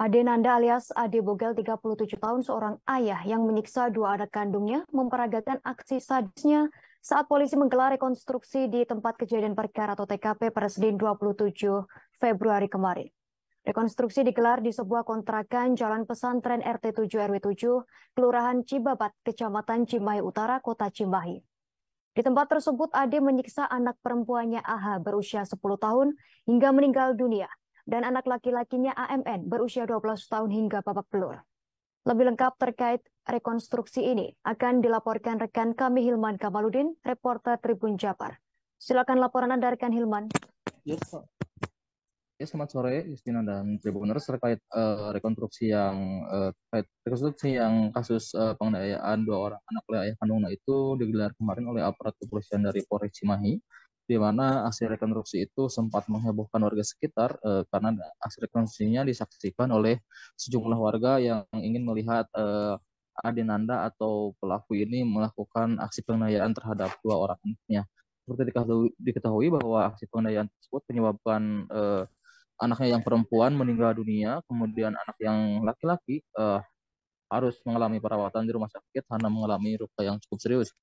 Ade Nanda alias Ade Bogel 37 tahun seorang ayah yang menyiksa dua anak kandungnya memperagakan aksi sadisnya saat polisi menggelar rekonstruksi di tempat kejadian perkara atau TKP pada Senin 27 Februari kemarin. Rekonstruksi digelar di sebuah kontrakan Jalan Pesantren RT 7 RW 7, Kelurahan Cibabat, Kecamatan Cimahi Utara, Kota Cimahi. Di tempat tersebut Ade menyiksa anak perempuannya AH berusia 10 tahun hingga meninggal dunia dan anak laki-lakinya AMN berusia 12 tahun hingga babak belur. Lebih lengkap terkait rekonstruksi ini akan dilaporkan rekan kami Hilman Kamaludin, reporter Tribun Jabar. Silakan laporan Anda rekan Hilman. Ya, selamat sore Justina dan Tribuners terkait rekonstruksi yang kasus penganiayaan dua orang anak oleh ayah kandungnya itu digelar kemarin oleh aparat kepolisian dari Polres Cimahi, di mana aksi rekonstruksi itu sempat menghebohkan warga sekitar karena aksi rekonstruksinya disaksikan oleh sejumlah warga yang ingin melihat Ade Nanda atau pelaku ini melakukan aksi penganiayaan terhadap dua orang anaknya. Seperti diketahui bahwa aksi penganiayaan tersebut menyebabkan anaknya yang perempuan meninggal dunia, kemudian anak yang laki-laki harus mengalami perawatan di rumah sakit karena mengalami luka yang cukup serius.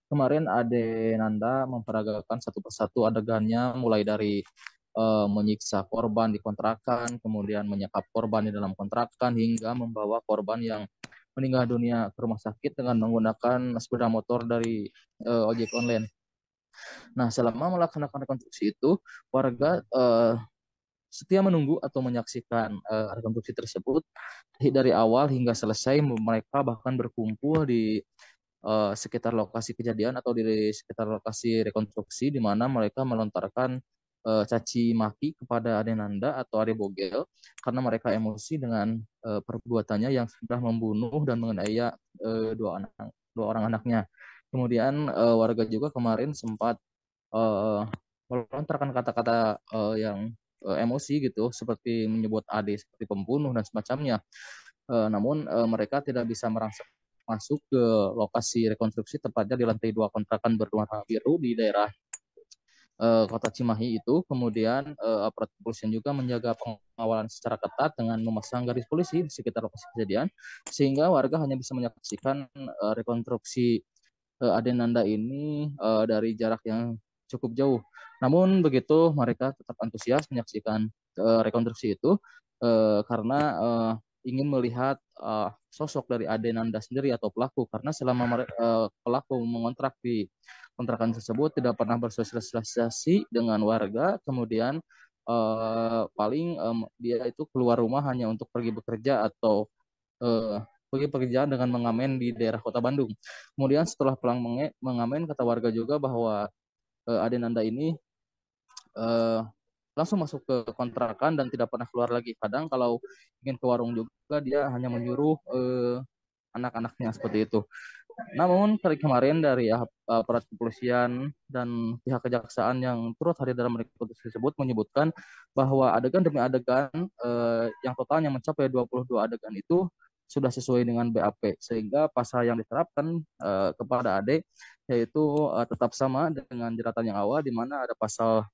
Kemarin Ade Nanda memperagakan satu persatu adegannya, mulai dari menyiksa korban di kontrakan, kemudian menyekap korban di dalam kontrakan, hingga membawa korban yang meninggal dunia ke rumah sakit dengan menggunakan sepeda motor dari ojek online. Nah, selama melaksanakan rekonstruksi itu, warga setia menunggu atau menyaksikan rekonstruksi tersebut dari awal hingga selesai. Mereka bahkan berkumpul di sekitar lokasi kejadian atau di sekitar lokasi rekonstruksi, di mana mereka melontarkan caci maki kepada Ade Nanda atau Ade Bogel karena mereka emosi dengan perbuatannya yang sudah membunuh dan menganiaya dua orang anaknya. Kemudian warga juga kemarin sempat melontarkan kata-kata yang emosi gitu, seperti menyebut Ade seperti pembunuh dan semacamnya. Namun mereka tidak bisa merangsek masuk ke lokasi rekonstruksi, tepatnya di lantai 2 kontrakan berwarna biru di daerah Kota Cimahi itu. Kemudian aparat kepolisian juga menjaga pengawalan secara ketat dengan memasang garis polisi di sekitar lokasi kejadian, sehingga warga hanya bisa menyaksikan rekonstruksi Ade Nanda ini dari jarak yang cukup jauh. Namun begitu, mereka tetap antusias menyaksikan rekonstruksi itu karena ingin melihat sosok dari Ade Nanda sendiri atau pelaku, karena selama pelaku mengontrak di kontrakan tersebut tidak pernah bersosialisasi dengan warga. Kemudian paling dia itu keluar rumah hanya untuk pergi bekerja atau pergi pekerjaan dengan mengamen di daerah Kota Bandung. Kemudian setelah pulang mengamen, kata warga juga bahwa Ade Nanda ini uh, langsung masuk ke kontrakan dan tidak pernah keluar lagi. Kadang kalau ingin ke warung juga dia hanya menyuruh anak-anaknya seperti itu. Namun kemarin dari aparat kepolisian dan pihak kejaksaan yang turut hadir dalam rekonstruksi tersebut menyebutkan bahwa adegan demi adegan yang totalnya mencapai 22 adegan itu sudah sesuai dengan BAP, sehingga pasal yang diterapkan kepada Ade yaitu tetap sama dengan jeratan yang awal, di mana ada pasal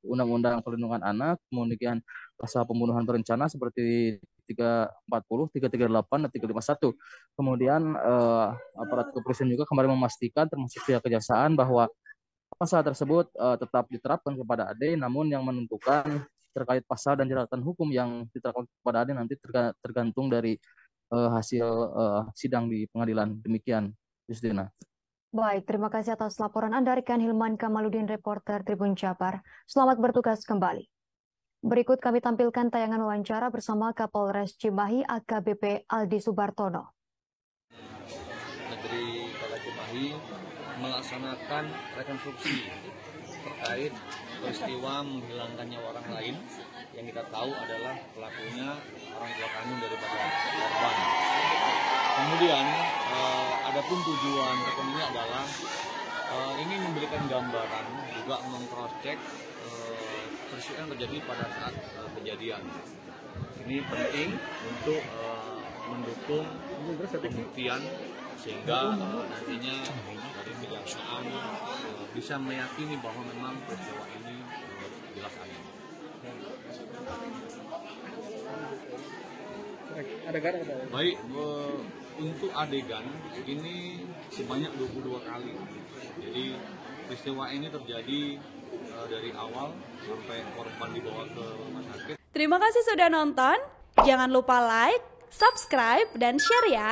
Undang-Undang Perlindungan Anak, kemudian pasal pembunuhan berencana seperti 340, 338, dan 351. Kemudian aparat kepolisian juga kemarin memastikan, termasuk pihak kejaksaan, bahwa pasal tersebut tetap diterapkan kepada Ade, namun yang menentukan terkait pasal dan jeratan hukum yang diterapkan kepada Ade nanti tergantung dari hasil sidang di pengadilan. Demikian, Justina. Baik, terima kasih atas laporan Anda rekan Hilman Kamaludin, reporter Tribun Jabar. Selamat bertugas kembali. Berikut kami tampilkan tayangan wawancara bersama Kapolres Cimahi AKBP Aldi Subartono. Negeri Kota Cimahi melaksanakan rekonstruksi terkait peristiwa menghilangkan nyawa orang lain yang kita tahu adalah pelakunya orang tua kandung daripada korban. Kemudian adapun tujuan rekon ini adalah ingin memberikan gambaran, juga meng-cross-check peristiwa yang terjadi pada saat kejadian. Ini penting untuk mendukung pembuktian sehingga nantinya dari kejaksaan bisa meyakini bahwa memang peristiwa ini jelas ada. adegan atau Baik, untuk adegan ini sebanyak 22 kali. Jadi peristiwa ini terjadi dari awal sampai korban dibawa ke rumah sakit. Terima kasih sudah nonton. Jangan lupa like, subscribe, dan share ya.